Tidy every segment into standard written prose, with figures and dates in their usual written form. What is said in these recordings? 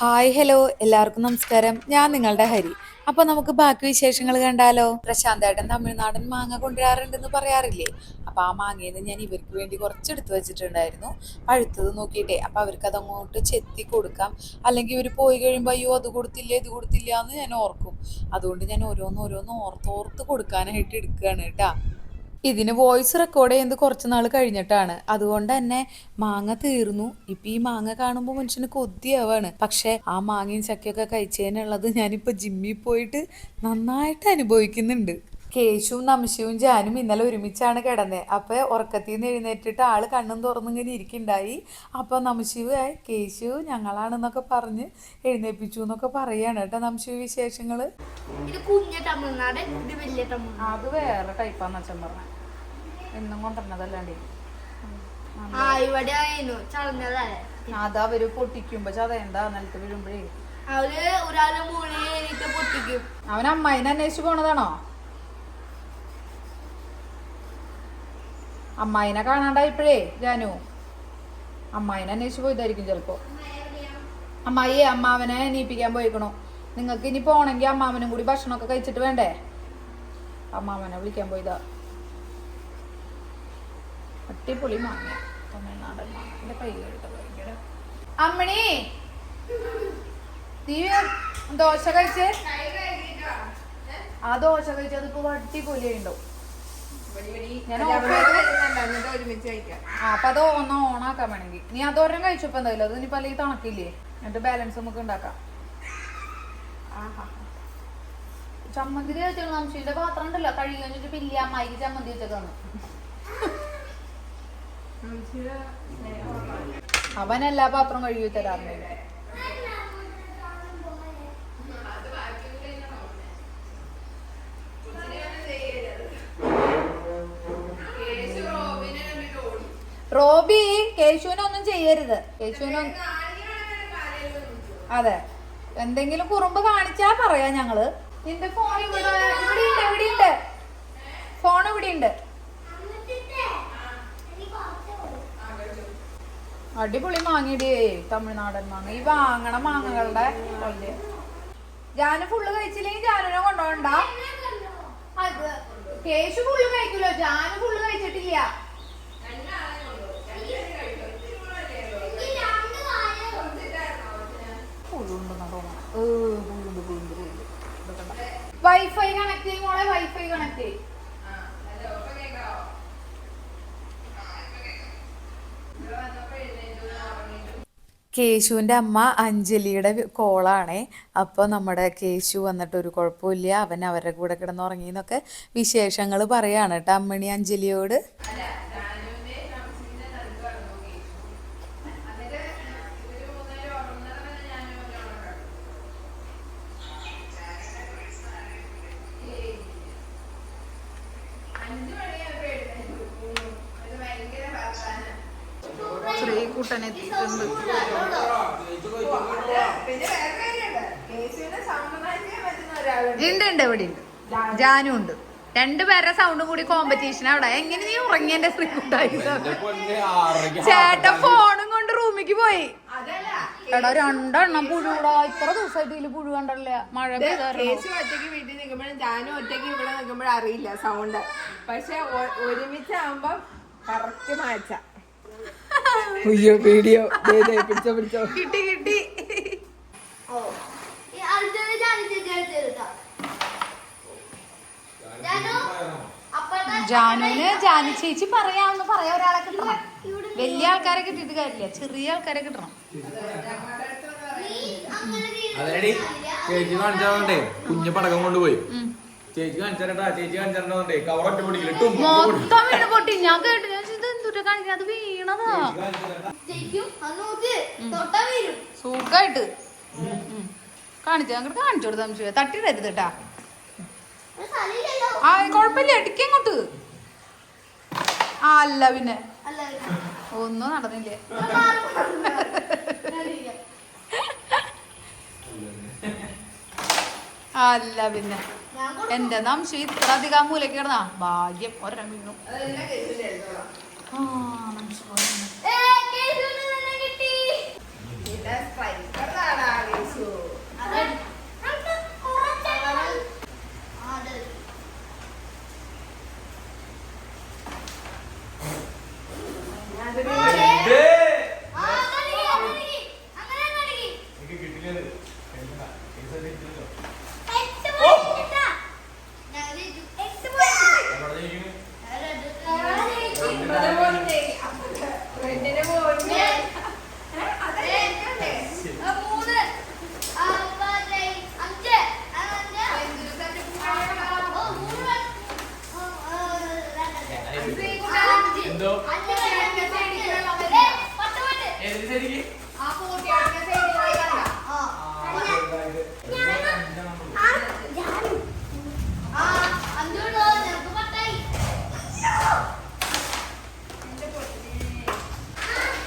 Hi hello എല്ലാവർക്കും നമസ്കാരം. ഞാൻ നിങ്ങളുടെ ഹരി. അപ്പൊ നമുക്ക് ബാക്കി വിശേഷങ്ങൾ കണ്ടാലോ. പ്രശാന്തേട്ടൻ തമിഴ്നാടൻ മാങ്ങ കൊണ്ടുവരാറുണ്ടെന്ന് പറയാറില്ലേ. അപ്പൊ ആ മാങ്ങയിൽ നിന്ന് ഞാൻ ഇവർക്ക് വേണ്ടി കുറച്ചെടുത്ത് വെച്ചിട്ടുണ്ടായിരുന്നു, പഴുത്തത് നോക്കിയിട്ടേ. അപ്പൊ അവർക്ക് അതങ്ങോട്ട് ചെത്തി കൊടുക്കാം, അല്ലെങ്കിൽ ഇവർ പോയി കഴിയുമ്പോൾ അയ്യോ അത് കൊടുത്തില്ല ഇത് കൊടുത്തില്ല എന്ന് ഞാൻ ഓർക്കും. അതുകൊണ്ട് ഞാൻ ഓരോന്ന് ഓർത്തോർത്ത് കൊടുക്കാനായിട്ട് എടുക്കുകയാണ് കേട്ടാ. ഇതിന് വോയിസ് റെക്കോർഡ് ചെയ്യുന്നത് കുറച്ച് നാൾ കഴിഞ്ഞിട്ടാണ്. അതുകൊണ്ട് തന്നെ മാങ്ങ തീർന്നു. ഇപ്പം ഈ മാങ്ങ കാണുമ്പോൾ മനുഷ്യന് കൊതിയാവാണ്. പക്ഷെ ആ മാങ്ങയും ചക്കയൊക്കെ കഴിച്ചതിനുള്ളത് ഞാനിപ്പോൾ ജിമ്മിൽ പോയിട്ട് നന്നായിട്ട് അനുഭവിക്കുന്നുണ്ട്. കേശുവും നംശിയും ജാനും ഇന്നലെ ഒരുമിച്ചാണ് കിടന്നത്. അപ്പോൾ ഉറക്കത്തിൽ നിന്ന് എഴുന്നേറ്റിട്ട് ആള് കണ്ണും തുറന്നിങ്ങനെ ഇരിക്കുന്നുണ്ടായി. അപ്പോൾ നംശിവായി കേശു ഞങ്ങളാണെന്നൊക്കെ പറഞ്ഞ് എഴുന്നേൽപ്പിച്ചു എന്നൊക്കെ പറയാണ് കേട്ടോ. നംശിവ് വിശേഷങ്ങൾ അത് വേറെ ടൈപ്പാന്ന് അച്ഛൻ പറഞ്ഞ എന്നും കൊണ്ടുവരണതല്ലാണ്ട് അത് അവര് പൊട്ടിക്കുമ്പോ ചതയണ്ട നിലത്ത് വീഴുമ്പോഴേ അവൻ അമ്മായിനെ അന്വേഷിച്ചു പോണതാണോ? അമ്മായിനെ കാണാണ്ടായിപ്പോഴേ ജാനു അമ്മായിനെ അന്വേഷിച്ചു പോയതായിരിക്കും ചിലപ്പോ. അമ്മായിയെ അമ്മാവനെ എണീപ്പിക്കാൻ പോയിക്കണു. നിങ്ങൾക്ക് ഇനി പോണെങ്കിൽ അമ്മാവനും കൂടി ഭക്ഷണമൊക്കെ കഴിച്ചിട്ട് വേണ്ടേ? അമ്മാവനെ വിളിക്കാൻ പോയതാ. അട്ടിപ്പൊളി മാങ്ങ, തമിഴ്നാടൻ മാങ്ങ. എന്റെ കൈ കേട്ടോ ഭയങ്കര. അമ്മണി നീ ദോശ കഴിച്ചേ? ആ ദോശ കഴിച്ചത് ഇപ്പൊ അടിപൊളിയായിണ്ടോ. അപ്പൊ അത് ഒന്ന് ഓണാക്കാൻ വേണമെങ്കിൽ നീ അതോരം കഴിച്ചപ്പോ എന്തായാലും അത് ഇനിയിപ്പോ അല്ലെങ്കിൽ തണക്കില്ലേ, എന്നിട്ട് ബാലൻസ് നമുക്ക് ഉണ്ടാക്കാം. ചമ്മന്തി വെച്ചാൽ നംശീന്റെ പാത്രം ഉണ്ടല്ലോ കഴുകി വെച്ചിട്ട് പില്ല അമ്മായിക്ക് ചമ്മന്തി വെച്ചേക്കാണ്. അവൻ എല്ലാ പാത്രം കഴുകി തരാറുണ്ട്. റോബി കേശുവിനൊന്നും ചെയ്യരുത്. കേശുവിനൊന്നും അതെ എന്തെങ്കിലും കുറുമ്പ് കാണിച്ചാ പറയാ ഞങ്ങള്. നിന്റെ ഫോൺ ഇവിടെയുണ്ട്. ഫോൺ ഇവിടെയുണ്ട്. അടിപൊളി മാങ്ങിടിയേ തമിഴ്നാടൻ മാങ്ങ. ഈ വാങ്ങണ മാങ്ങകളുടെ കൊല്ല്. ജാനു ഫുള്ള് കഴിച്ചില്ലെങ്കിൽ ജാനുവിനെ കൊണ്ടുപോകണ്ട. അത് കേശു ഫുള്ള് കഴിക്കൂലോ, ജാനു ഫുള്ള് കഴിച്ചിട്ടില്ല. വൈഫൈ കണക്ട് ചെയ്യും മോളെ, വൈഫൈ കണക്ട് ചെയ്യും. കേശുവിൻ്റെ അമ്മ അഞ്ജലിയുടെ കോളാണേ. അപ്പോൾ നമ്മുടെ കേശു വന്നിട്ട് ഒരു കുഴപ്പമില്ല, അവൻ അവരുടെ കൂടെ കിടന്നുറങ്ങിയെന്നൊക്കെ വിശേഷങ്ങൾ പറയാണ് കേട്ടോ അമ്മണി അഞ്ജലിയോട്. ശ്രീകുട്ടനെത്തിയിട്ടുണ്ട്. ഉണ്ട് ഇവിടെ ഉണ്ട്, ജാനു ഉണ്ട്. രണ്ടുപേരുടെ സൗണ്ടും കൂടി കോമ്പറ്റീഷൻ അവിടെ. എങ്ങനെ നീ ഉറങ്ങിയ ശ്രീകുട്ടായി? ചേട്ടൻ ഫോണും കൊണ്ട് റൂമിക്ക് പോയി. എടാ രണ്ടെണ്ണം പുഴുടാ. ഇത്ര ദിവസമായിട്ട് ഇതില് പുഴു കണ്ടല്ല. മഴ ഒറ്റയ്ക്ക് വീട്ടിൽ നിൽക്കുമ്പോഴും ജാനും ഒറ്റയ്ക്ക് ഇവിടെ നിൽക്കുമ്പോഴും അറിയില്ല സൗണ്ട്. പക്ഷെ ഒരുമിച്ചാകുമ്പോ കറക്റ്റ് മാച്ച. വീഡിയോ പിടിച്ചോ കിട്ടി. ജാനുവിന് ജാനു ചേച്ചി പറയാമെന്ന് പറയാ. ഒരാളെ കിട്ടണം. വലിയ ആൾക്കാരെ കിട്ടിയിട്ട് കാര്യമില്ല, ചെറിയ ആൾക്കാരെ കിട്ടണം. ചേച്ചി കാണിച്ചോണ്ടേ കുഞ്ഞു പടക്കം കൊണ്ടുപോയി. ചേച്ചി കാണിച്ചാ ചേച്ചി കാണിച്ചോണ്ടേ കവറൊറ്റ പൊടിക്കില്ല മൊത്തം വീണ് പൊട്ടി. ഞാൻ കേട്ടു എന്തുട്ടാ കാണിക്കുന്നത്, അത് വീണതാ സുഖായിട്ട് കാണിച്ചു. അങ്ങോട്ട് കാണിച്ചു കൊടുത്താ സംശയം തട്ടിടരുത് കേട്ടാ. ആ കൊഴപ്പില്ല, ഇടിക്കങ്ങോട്ട്. അല്ല പിന്നെ ഒന്നും നടന്നില്ലേ. അല്ല പിന്നെ എന്റെ നംശം ഇത്ര അധികം മൂലക്ക് കിടന്നാ ഭാഗ്യം. ഒരെണ്ണം വീണു.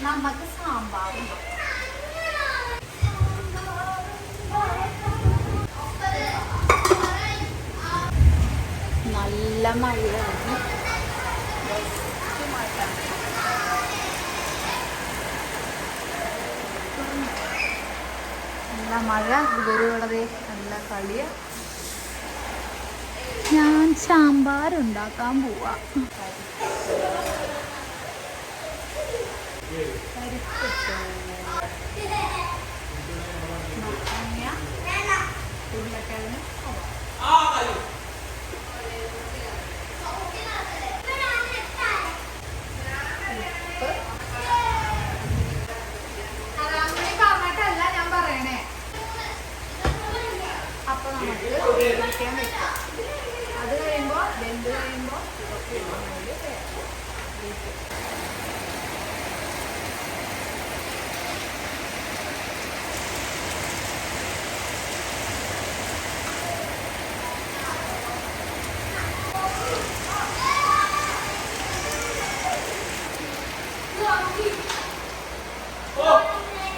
നമുക്ക് സാമ്പാറുണ്ടോ? നല്ല മഴയാണ്. നല്ല മഴ ഇവരുള്ളത് നല്ല കളിയ. ഞാൻ സാമ്പാറുണ്ടാക്കാൻ പോവാ. ഉരുളക്കിഴങ്ങ് പറഞ്ഞിട്ടല്ല ഞാൻ പറയണേ. അപ്പൊ നമുക്ക് വെക്കാൻ വെക്കാം. അത് കഴിയുമ്പോ വെന്ത് കഴിയുമ്പോ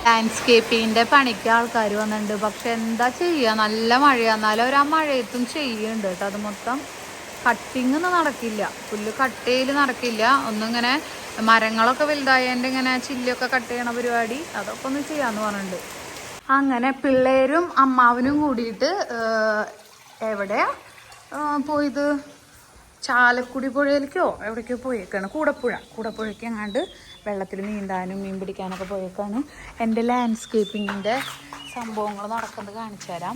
ലാൻഡ്സ്കേപ്പിങ്ങിന്റെ പണിക്ക് ആൾക്കാർ വന്നിട്ടുണ്ട്. പക്ഷെ എന്താ ചെയ്യുക, നല്ല മഴയാണ്. എന്നാലും അവർ ആ മഴയത്തും ചെയ്യുന്നുണ്ട് കേട്ടോ. അത് മൊത്തം കട്ടിങ് ഒന്നും നടക്കില്ല, പുല്ല് കട്ട് ചെയ്യൽ നടക്കില്ല. ഒന്നിങ്ങനെ മരങ്ങളൊക്കെ വലുതായതിൻ്റെ ഇങ്ങനെ ചില്ലൊക്കെ കട്ട് ചെയ്യണ പരിപാടി അതൊക്കെ ഒന്ന് ചെയ്യാന്ന് പറഞ്ഞിട്ടുണ്ട്. അങ്ങനെ പിള്ളേരും അമ്മാവനും കൂടിയിട്ട് എവിടെയാ പോയത്? ചാലക്കുടി പുഴയിലേക്കോ എവിടേക്കോ പോയേക്കാണ്. കൂടപ്പുഴയ്ക്ക് എങ്ങാണ്ട് വെള്ളത്തിൽ നീന്താനും മീൻ പിടിക്കാനൊക്കെ പോയേക്കാണ്. എൻ്റെ ലാൻഡ്സ്കേപ്പിങ്ങിൻ്റെ സംഭവങ്ങൾ നടക്കുന്നത് കാണിച്ചു തരാം.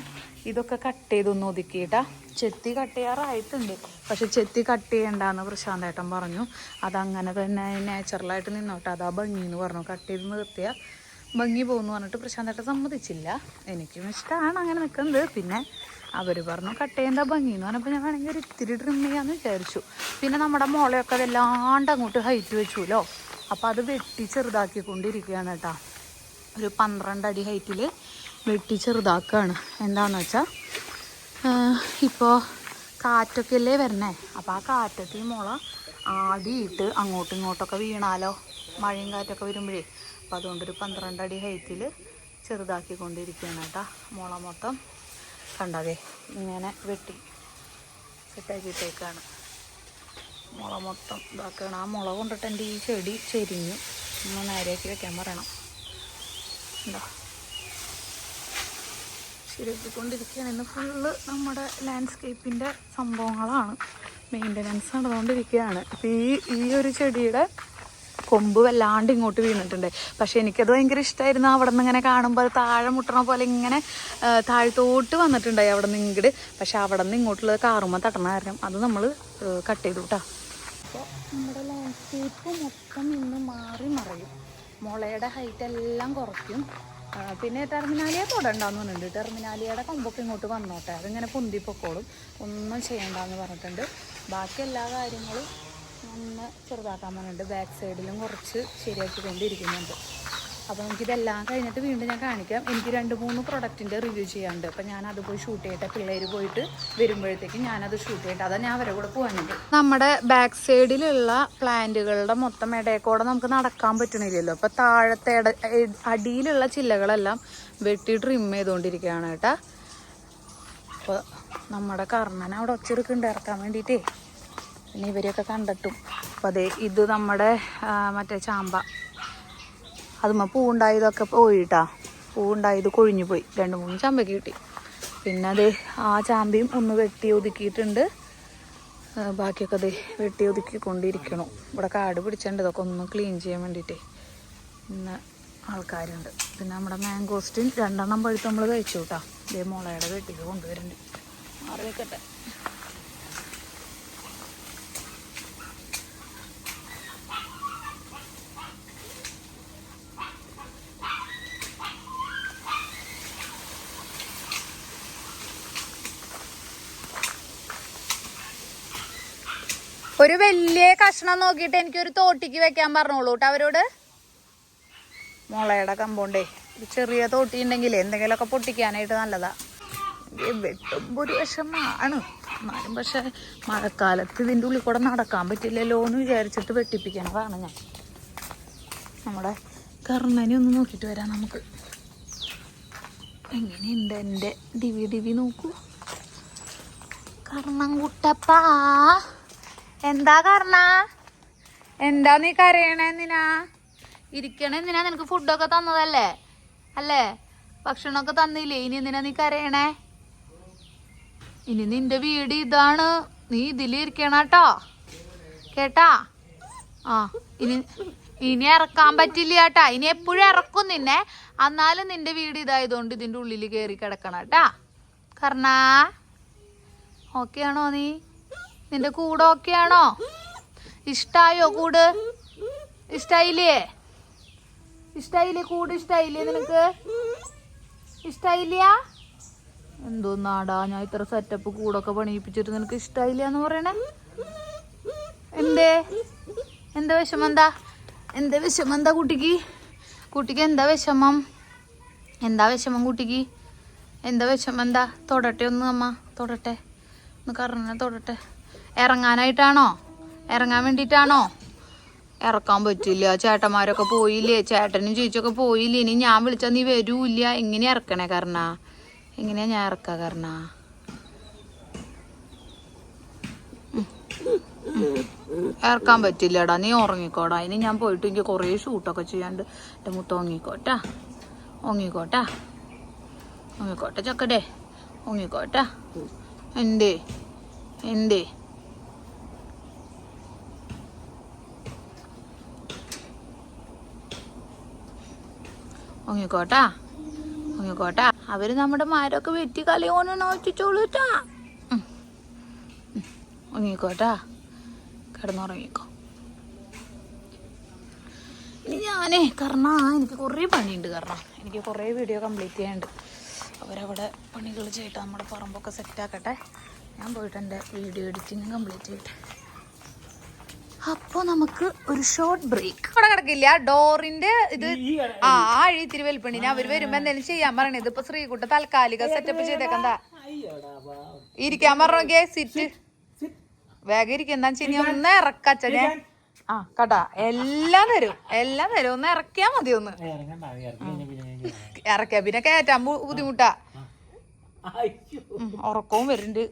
ഇതൊക്കെ കട്ട് ചെയ്തൊന്ന് ഒതുക്കിയിട്ടാ. ചെത്തി കട്ട് ചെയ്യാറായിട്ടുണ്ട്, പക്ഷെ ചെത്തി കട്ട് ചെയ്യണ്ടെന്ന് പ്രശാന്തേട്ടൻ പറഞ്ഞു. അതങ്ങനെ തന്നെ നാച്ചുറലായിട്ട് നിന്നോട്ടെ, അതാ ഭംഗി എന്ന് പറഞ്ഞു. കട്ട് ചെയ്ത് നിർത്തിയാൽ ഭംഗി പോകുമെന്ന് പറഞ്ഞിട്ട് പ്രശാന്തേട്ടൻ സമ്മതിച്ചില്ല. എനിക്കും ഇഷ്ടമാണ് അങ്ങനെ നിൽക്കുന്നത്. പിന്നെ അവർ പറഞ്ഞു കട്ട് ചെയ്യേണ്ട ഭംഗി എന്ന് പറഞ്ഞപ്പോൾ ഞാൻ വേണമെങ്കിൽ ഒരു ഇത്തിരി ട്രിം ചെയ്യാമെന്ന് വിചാരിച്ചു. പിന്നെ നമ്മുടെ മുളയൊക്കെ വല്ലാണ്ട് അങ്ങോട്ട് ഹൈറ്റ് വെച്ചുല്ലോ, അപ്പോൾ അത് വെട്ടി ചെറുതാക്കിക്കൊണ്ടിരിക്കുകയാണ് കേട്ടോ. ഒരു 12 അടി ഹൈറ്റിൽ വെട്ടി ചെറുതാക്കുകയാണ്. എന്താണെന്ന് വെച്ചാൽ ഇപ്പോൾ കാറ്റൊക്കെ അല്ലേ വരണേ, അപ്പോൾ ആ കാറ്റൊക്കെ ഈ മുള ആടിയിട്ട് അങ്ങോട്ടും ഇങ്ങോട്ടൊക്കെ വീണാലോ, മഴയും കാറ്റൊക്കെ വരുമ്പോഴേ. അപ്പോൾ അതുകൊണ്ടൊരു 12 അടി ഹൈറ്റിൽ ചെറുതാക്കിക്കൊണ്ടിരിക്കുകയാണ് കേട്ടോ. മുള മൊത്തം കണ്ടതേ ഇങ്ങനെ വെട്ടി സെറ്റാക്കിയിട്ടേക്കാണ്. മുള മൊത്തം ഇതാക്കണം. ആ മുള കൊണ്ടിട്ട് എൻ്റെ ഈ ചെടി ചെരിഞ്ഞു. ഒന്ന് നേരെയാക്കി വെക്കാൻ പറയണം. എന്താ ശരിയാക്കിക്കൊണ്ടിരിക്കുകയാണ്. ഇന്ന് ഫുള്ള് നമ്മുടെ ലാൻഡ്സ്കേപ്പിൻ്റെ സംഭവങ്ങളാണ്, മെയിൻ്റനൻസ് നടന്നുകൊണ്ടിരിക്കുകയാണ്. ഇപ്പോൾ ഈ ഒരു ചെടിയുടെ കൊമ്പ് വല്ലാണ്ട് ഇങ്ങോട്ട് വീണിട്ടുണ്ട്. പക്ഷെ എനിക്കത് ഭയങ്കര ഇഷ്ടമായിരുന്നു. അവിടെ നിന്ന് ഇങ്ങനെ കാണുമ്പോൾ അത് താഴെ മുട്ടണ പോലെ ഇങ്ങനെ താഴത്തോട്ട് വന്നിട്ടുണ്ടായി അവിടെ നിന്ന് ഇങ്ങോട്ട്. പക്ഷെ അവിടെ നിന്ന് ഇങ്ങോട്ടുള്ളത് കാറുമ്പോൾ തട്ടണ കാരണം അത് നമ്മൾ കട്ട് ചെയ്തു കേട്ടോ. അപ്പോൾ നമ്മുടെ ലാൻഡ്സ്കേപ്പ് മൊത്തം ഇന്ന് മാറി മറയും. മുളയുടെ ഹൈറ്റ് എല്ലാം കുറയ്ക്കും. പിന്നെ ടെർമിനാലിയ തൊടണ്ടാന്ന് പറഞ്ഞിട്ടുണ്ട്. ടെർമിനാലിയയുടെ കൊമ്പൊക്കെ ഇങ്ങോട്ട് വന്നോട്ടെ, അതിങ്ങനെ പൊന്തിപ്പൊക്കോളും, ഒന്നും ചെയ്യണ്ടെന്ന് പറഞ്ഞിട്ടുണ്ട്. ബാക്കി എല്ലാ കാര്യങ്ങളും ഒന്ന് ചെറുതാക്കാൻ പറഞ്ഞിട്ടുണ്ട്. ബാക്ക് സൈഡിലും കുറച്ച് ശരിയാക്കിക്കൊണ്ടിരിക്കുന്നുണ്ട്. അപ്പോൾ നമുക്കിതെല്ലാം കഴിഞ്ഞിട്ട് വീണ്ടും ഞാൻ കാണിക്കാം. എനിക്ക് 2-3 പ്രൊഡക്റ്റിൻ്റെ റിവ്യൂ ചെയ്യാനുണ്ട്. അപ്പോൾ ഞാനത് പോയി ഷൂട്ട് ചെയ്യട്ടെ. പിള്ളേർ പോയിട്ട് വരുമ്പോഴത്തേക്കും ഞാനത് ഷൂട്ട് ചെയ്യട്ടെ. അതാണ് ഞാൻ അവരെ കൂടെ പോകാനുണ്ട്. നമ്മുടെ ബാക്ക് സൈഡിലുള്ള പ്ലാന്റുകളുടെ മൊത്തം ഇടയക്കോടെ നമുക്ക് നടക്കാൻ പറ്റണില്ലല്ലോ. അപ്പോൾ താഴത്തെ അടിയിലുള്ള ചില്ലകളെല്ലാം വെട്ടി ട്രിം ചെയ്തുകൊണ്ടിരിക്കുകയാണ് കേട്ടോ. അപ്പോൾ നമ്മുടെ കർണന അവിടെ ഒച്ചെടുക്കുന്നുണ്ട് ഇറക്കാൻ വേണ്ടിയിട്ടേ. പിന്നെ ഇവരെയൊക്കെ കണ്ടിട്ടും. അപ്പം അതെ ഇത് നമ്മുടെ മറ്റേ ചാമ്പ, അതുമ്മ പൂവുണ്ടായതൊക്കെ പോയിട്ടാ. പൂവുണ്ടായത് കൊഴിഞ്ഞു പോയി. 2-3 ചാമ്പയ്ക്ക് കിട്ടി. പിന്നെ അത് ആ ചാമ്പയും ഒന്ന് വെട്ടി ഒതുക്കിയിട്ടുണ്ട്. ബാക്കിയൊക്കെ അത് വെട്ടി ഒതുക്കിക്കൊണ്ടിരിക്കണം. ഇവിടെ കാട് പിടിച്ചിട്ടുണ്ട്, ഇതൊക്കെ ഒന്ന് ക്ലീൻ ചെയ്യാൻ വേണ്ടിയിട്ടേ. പിന്നെ ആൾക്കാരുണ്ട്. പിന്നെ നമ്മുടെ മാംഗോസ്റ്റിൻ 2 പഴുത്ത് നമ്മൾ കഴിച്ചു കേട്ടോ. ഇതേ മുളയുടെ വീട്ടിൽ കൊണ്ടുവരുന്നുണ്ട്. മാറി വെക്കട്ടെ. ഒരു വലിയ കഷ്ണം നോക്കിയിട്ട് എനിക്കൊരു തോട്ടിക്ക് വെക്കാൻ പറഞ്ഞോളൂ കേട്ടോ അവരോട്. മുളയുടെ കമ്പൗണ്ടേ ഒരു ചെറിയ തോട്ടി ഉണ്ടെങ്കിൽ എന്തെങ്കിലുമൊക്കെ പൊട്ടിക്കാനായിട്ട് നല്ലതാ. വെട്ടുമ്പോൾ ഒരു വിഷമാണ്, എന്നാലും പക്ഷെ മഴക്കാലത്ത് ഇതിൻ്റെ ഉള്ളിൽ കൂടെ നടക്കാൻ പറ്റില്ലല്ലോ എന്ന് വിചാരിച്ചിട്ട് വെട്ടിപ്പിക്കണതാണ് ഞാൻ. നമ്മുടെ കർണനെ ഒന്ന് നോക്കിയിട്ട് വരാം നമുക്ക്. എങ്ങനെയുണ്ട് എൻ്റെ ഡിവി നോക്കൂ. കർണൻകുട്ടപ്പാ, എന്താ കർണ? എന്താ നീ കരയണ? എന്തിനാ ഇരിക്കണ? എന്തിനാ? നിനക്ക് ഫുഡൊക്കെ തന്നതല്ലേ അല്ലേ? ഭക്ഷണമൊക്കെ തന്നില്ലേ? ഇനി എന്തിനാ നീ കരയണേ? ഇനി നിന്റെ വീട് ഇതാണ്, നീ ഇതിലിരിക്കണ കേട്ടോ, കേട്ടാ? ആ, ഇനി ഇറക്കാൻ പറ്റില്ല കേട്ടാ. ഇനി എപ്പോഴും ഇറക്കും നിന്നെ. എന്നാലും നിന്റെ വീട് ഇതായതുകൊണ്ട് ഇതിന്റെ ഉള്ളിൽ കയറി കിടക്കണം കേട്ടാ. കർണ, ഓക്കെ ആണോ? നീ നിന്റെ കൂടെ ഓക്കെ ആണോ? ഇഷ്ടായോ കൂട്? ഇഷ്ടായില്ലേ? ഇഷ്ടായില്ലേ കൂട്? ഇഷ്ടായില്ലേ നിനക്ക്? ഇഷ്ടായില്ല? എന്തോന്നാടാ ഞാൻ ഇത്ര സെറ്റപ്പ് കൂടൊക്കെ പണിയിപ്പിച്ചിട്ട് നിനക്ക് ഇഷ്ടായില്ല എന്ന് പറയണേ? എന്താ വിഷമം? എന്താ വിഷമം? എന്താ കുട്ടിക്ക് എന്താ വിഷമം? എന്താ വിഷമം കുട്ടിക്ക്? എന്താ വിഷമം? എന്താ? തൊടട്ടെ ഒന്ന് അമ്മ, തൊടട്ടെ ഒന്ന്. കർണനെ തൊടട്ടെ. ഇറങ്ങാനായിട്ടാണോ? ഇറങ്ങാൻ വേണ്ടിയിട്ടാണോ? ഇറക്കാൻ പറ്റില്ല, ചേട്ടന്മാരൊക്കെ പോയില്ലേ, ചേട്ടനും ചേച്ചിയൊക്കെ പോയില്ലേ. ഇനി ഞാൻ വിളിച്ചാൽ നീ വരൂല്ല. എങ്ങനെയാ ഇറക്കണേ കർണ? എങ്ങനെയാ ഞാൻ ഇറക്കാ കർണ? ഇറക്കാൻ പറ്റില്ലടാ, നീ ഉറങ്ങിക്കോടാ. ഇനി ഞാൻ പോയിട്ട് എനിക്ക് കുറേ ഷൂട്ടൊക്കെ ചെയ്യാണ്ട്. എൻ്റെ മുട്ട ഉറങ്ങിക്കോട്ടാ, ഉറങ്ങിക്കോട്ടെ ചക്കടേ, ഉറങ്ങിക്കോട്ടെ. എന്തേ ഉറങ്ങിക്കോട്ടാ. അവര് നമ്മുടെ മരമൊക്കെ വെറ്റി കളിയോണെന്ന് വെച്ചിച്ചോളൂട്ടാ. ഉറങ്ങിക്കോട്ടാ, കിടന്നുറങ്ങിക്കോ. ഇനി ഞാനേ എനിക്ക് കുറേ പണിയുണ്ട്. എനിക്ക് കുറേ വീഡിയോ കംപ്ലീറ്റ് ചെയ്യാനുണ്ട്. അവരവിടെ പണികൾ ചെയ്തിട്ട് നമ്മുടെ പറമ്പൊക്കെ സെറ്റാക്കട്ടെ. ഞാൻ പോയിട്ട് എൻ്റെ വീഡിയോ എഡിറ്റിങ് കംപ്ലീറ്റ് ചെയ്യട്ടെ. അപ്പോൾ നമുക്ക് ഒരു ഷോർട്ട് ബ്രേക്ക്. അവിടെ കിടക്കില്ല ഡോറിന്റെ ഇത്. അഴി ഇത്തിരി വലിപ്പണിന് അവർ വരുമ്പോ എന്തെങ്കിലും ചെയ്യാൻ പറയണത്. ഇപ്പൊ ശ്രീകുട്ട താൽക്കാലിക സെറ്റപ്പ് ചെയ്തേക്കെന്താ ഇരിക്കാൻ പറഞ്ഞോക്കിയേ. സിറ്റ് വേഗം ഇരിക്കും. എന്താ വെച്ചാൽ ഒന്ന് ഇറക്കച്ചനെ. ആ കട്ടാ, എല്ലാം തരും ഒന്ന് ഇറക്കിയാ മതി. ഒന്ന് ഇറക്കിയ പിന്നെ കയറ്റാൻ ബുദ്ധിമുട്ടാ. ഉറക്കവും വരുന്നുണ്ട്.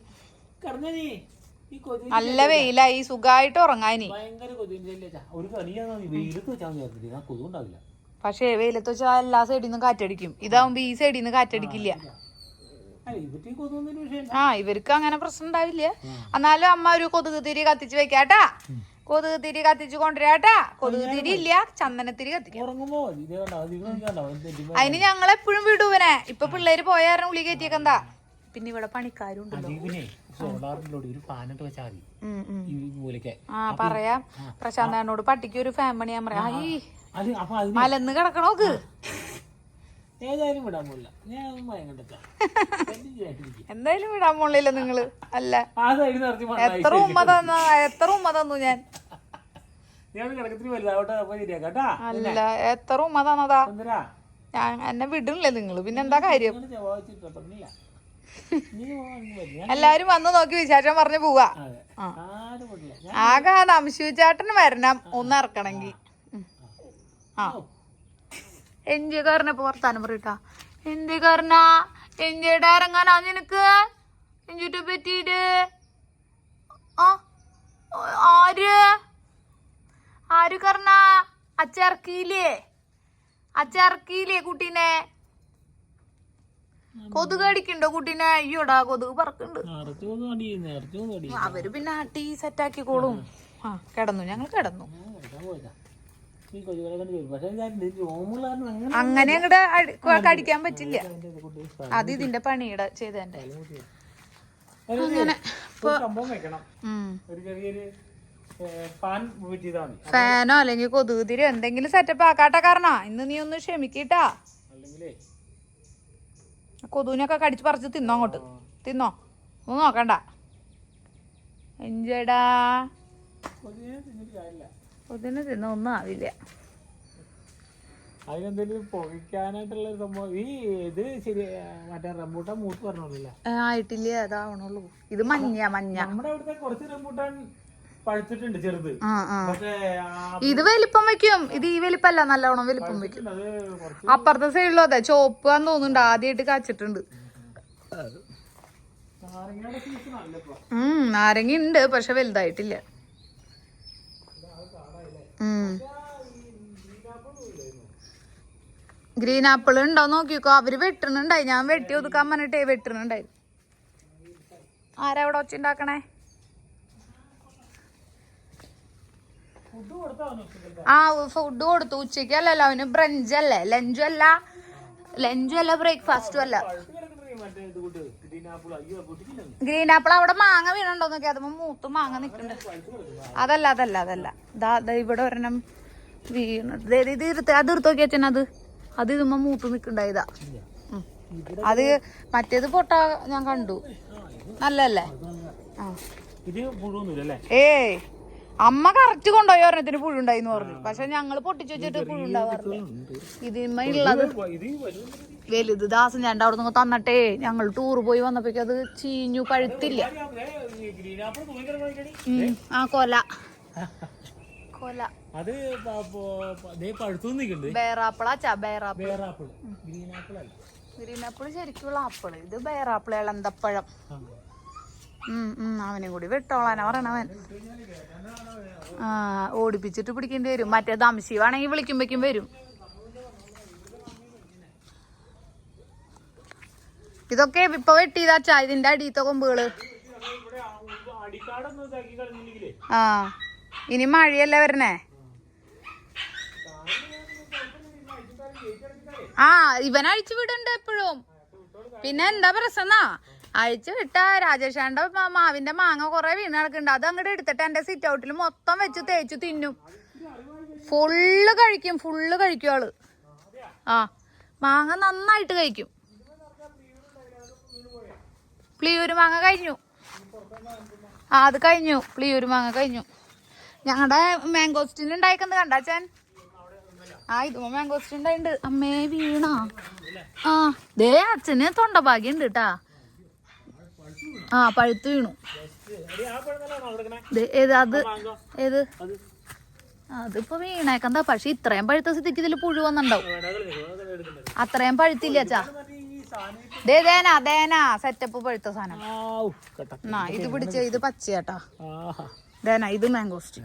നല്ല വെയിലായി, സുഖമായിട്ട് ഉറങ്ങാനി. പക്ഷേ വെയിലത്ത് വെച്ചാൽ എല്ലാ സൈഡിൽ നിന്നും കാറ്റടിക്കും. ഇതാവുമ്പോ ഈ സൈഡിൽ നിന്ന് കാറ്റടിക്കില്ല. ഇവർക്ക് അങ്ങനെ പ്രശ്നം ഉണ്ടാവില്ല. എന്നാലും അമ്മ ഒരു കൊതുക് തിരി കത്തിച്ച് വെക്കാട്ടാ. കൊതുക് തിരി കത്തിച്ച് കൊണ്ടുവരാട്ടാ. കൊതുക് തിരി ഇല്ല, ചന്ദനത്തിരി കത്തിക്കാം. അതിന് ഞങ്ങളെപ്പോഴും വിടുവനെ. ഇപ്പൊ പിള്ളേര് പോയ കാരണം ഉള്ളി കയറ്റിയേക്കെന്താ. പിന്നെ ഇവിടെ പണിക്കാരും ഉണ്ടല്ലോ. പറയാം പ്രശാന്തനോട് പട്ടിക്ക് ഒരു ഫാൻ പണിയാൻ പറയാം. മലന്ന് കിടക്കണോക്ക്. എന്തായാലും വിടാൻ പോണില്ല നിങ്ങള്. അല്ല എത്ര ഉമ്മ തന്നു ഞാൻ. അല്ല എത്ര ഉമ്മ തന്നതാ. ഞാൻ എന്നെ വിടണില്ലേ നിങ്ങള്. പിന്നെന്താ കാര്യം? എല്ലാരും വന്ന് നോക്കി വിശേഷം പറഞ്ഞു പോവാ. ആകെ നംശുചേട്ടന് വരണം ഒന്ന് ഇറക്കണെങ്കി. എൻജിക്കാരനെ വർത്താനം പറയട്ടാ. എന്തിക്കാരനാ എൻജിയുടെ ഇറങ്ങാനാ നിനക്ക്? എൻജിട്ട് പറ്റിയിട്ട് ആര് കർണ? അച്ചിറക്കിയില്ലേ കുട്ടീനെ? കൊതുക് അടിക്കണ്ടോ കുട്ടീനെ? അയ്യോടാ കൊതുക് പറക്കുണ്ട്. അവര് പിന്നെ ആട്ടി സെറ്റാക്കിക്കോളും. കിടന്നു, ഞങ്ങൾ കിടന്നു. ഈ കൊതുകളെ വരും. പക്ഷെ രോമുള്ള അങ്ങനെ അങ്ങോട്ട് കടിക്കാൻ പറ്റില്ല. അത് ഇതിന്റെ പണിയുടെ ചെയ്തതിന്റെ അങ്ങനെ സംഭവം വെക്കണം. ഒരു ചെറിയൊരു ഫാൻ ചെയ്താൽ മതി. ഫാനോ അല്ലെങ്കിൽ കൊതുകുതിരോ എന്തെങ്കിലും സെറ്റപ്പ് ആക്കാട്ടെ. കാരണ ഇന്ന് നീ ഒന്ന് ക്ഷമിക്കട്ടാ. അല്ലെങ്കിലേ കൊതുവിനൊക്കെ കടിച്ച് പറിച്ച് തിന്നോ, അങ്ങോട്ട് തിന്നോ, ഒന്നും നോക്കണ്ട. എഞ്ചടാ കൊതുവിനെ തിന്ന ഒന്നും ആവില്ല. അതിനെന്തെങ്കിലും പൊകിക്കാനായിട്ടുള്ള ഒരു സംഭവം. ഈ ഇത് ശരി മറ്റേ റംബൂട്ടാൻ മൂത്ത് പറഞ്ഞോളൂല്ലേ? ആയിട്ടില്ല, അതാവണുള്ളൂ. ഇത് മഞ്ഞ മഞ്ഞ. നമ്മുടെ അവിടുത്തെ കുറച്ച് റംബൂട്ടാൻ പഴുത്തിട്ടുണ്ട് ചെറുത്. പക്ഷേ ഇത് വലിപ്പം വെക്കും. ഇത് ഈ വലിപ്പല്ല, നല്ലവണ്ണം വലിപ്പം വെക്കും. അപ്പുറത്തെ സൈഡിലും അതെ ചോപ്പാന്ന് തോന്നുന്നുണ്ട്. ആദ്യമായിട്ട് കാച്ചിട്ടുണ്ട്. നാരങ്ങ ഉണ്ട്, പക്ഷെ വലുതായിട്ടില്ല. ഗ്രീൻ ആപ്പിൾ ഉണ്ടോ നോക്കിക്കോ. അവര് വെട്ടണുണ്ടായി, ഞാൻ വെട്ടി ഒതുക്കാൻ പറഞ്ഞിട്ടേ വെട്ടണുണ്ടായി. ആരാ അവിടെ ഒച്ച ഉണ്ടാക്കണേ? ആ ഫുഡ് കൊടുത്തു. ഉച്ചക്കല്ലല്ലോ, അവന് ബ്രഞ്ച് അല്ലേ, ലഞ്ചും അല്ല ബ്രേക്ക്ഫാസ്റ്റും അല്ല. ഗ്രീൻ ആപ്പിൾ അവിടെ മാങ്ങ വീണുണ്ടോ നോക്കി. അതുമ്പോ മൂത്ത് മാങ്ങ നിക്കണ്ട്. അതല്ല ഇവിടെ ഒരെണ്ണം വീണത്. ഇത് അത് എടുത്ത് നോക്കി അച്ഛൻ. അത് ഇതുമ്പോ മൂത്ത് നിക്കണ്ടായതാ. അത് മറ്റേത് പൊട്ട ഞാൻ കണ്ടു. നല്ലല്ലേ? ഏയ് അമ്മ കറക്റ്റ് കൊണ്ടുപോയി ഒരെണ്ണത്തിന് പുഴുണ്ടായിന്ന് പറഞ്ഞു. പക്ഷെ ഞങ്ങള് പൊട്ടിച്ചു വെച്ചിട്ട് പുഴുണ്ടാവാറില്ല. ഇതിന്മ ഉള്ളത് വലുത് ദാസൻ ചേട്ടൻ അവിടെ നിന്ന് തന്നിട്ടേ ഞങ്ങൾ ടൂർ പോയി വന്നപ്പോഴേക്കും അത് ചീഞ്ഞു, പഴുത്തില്ല. ആ കൊല അത് ബേറാപ്പിളാച്ചാ. ഗ്രീൻ ആപ്പിൾ ശരിക്കുള്ള ആപ്പിള്. ഇത് ബേറാപ്പിള്, ഇളന്തപ്പഴം. അവനും കൂടി വിട്ടോളാനാ പറയണവൻ. ഓടിപ്പിച്ചിട്ട് പിടിക്കേണ്ടി വരും. മറ്റേ ദംശിവാണെങ്കിൽ വിളിക്കുമ്പോഴേക്കും വരും. ഇതൊക്കെ ഇപ്പൊ വെട്ടിയതാച്ചാ ഇതിന്റെ അടിയത്തെ കൊമ്പുകള്. ആ ഇനി മഴയല്ലേ വരണേ. ഇവൻ അഴിച്ചു വിടണ്ട് എപ്പോഴും. പിന്നെ എന്താ പ്രശ്നന്നാ, അഴിച്ചു വിട്ടാ രാജേഷാന്റെ മാവിന്റെ മാങ്ങ കൊറേ വീണ് കിടക്കുന്നുണ്ട്. അത് അങ്ങോട്ട് എടുത്തിട്ട് എന്റെ സിറ്റ് ഔട്ടിൽ മൊത്തം വെച്ച് തേച്ചു തിന്നും. ഫുള്ള് കഴിക്കും ആള്. മാങ്ങ നന്നായിട്ട് കഴിക്കും. പ്ലിയൂര് മാങ്ങ കഴിഞ്ഞു. അത് കഴിഞ്ഞു. പ്ലിയൂര് മാങ്ങ കഴിഞ്ഞു. ഞങ്ങളുടെ മാംഗോസ്റ്റിൻ ഉണ്ടായിക്കുന്നത് കണ്ടാച്ചാൻ. ഇതുമ്പോ മാംഗോസ്റ്റിൻ ഉണ്ടായിണ്ട്. അമ്മേ വീണാ. ദേ അച്ഛന് തൊണ്ടഭാഗ്യം ഉണ്ട് കേട്ടാ. പഴുത്ത് വീണു. അതിപ്പോ വീണേക്കെന്താ. പക്ഷെ ഇത്രയും പഴുത്ത സ്ഥിതിക്ക് ഇതിൽ പുഴു വന്നുണ്ടാവും. അത്രയും പഴുത്തില്ല അച്ഛാ. ദേന സെറ്റപ്പ് പഴുത്ത സാധനം. ഇത് പിടിച്ച ഇത് പച്ചയാട്ടാ. ഇത് മാംഗോസ്റ്റ്.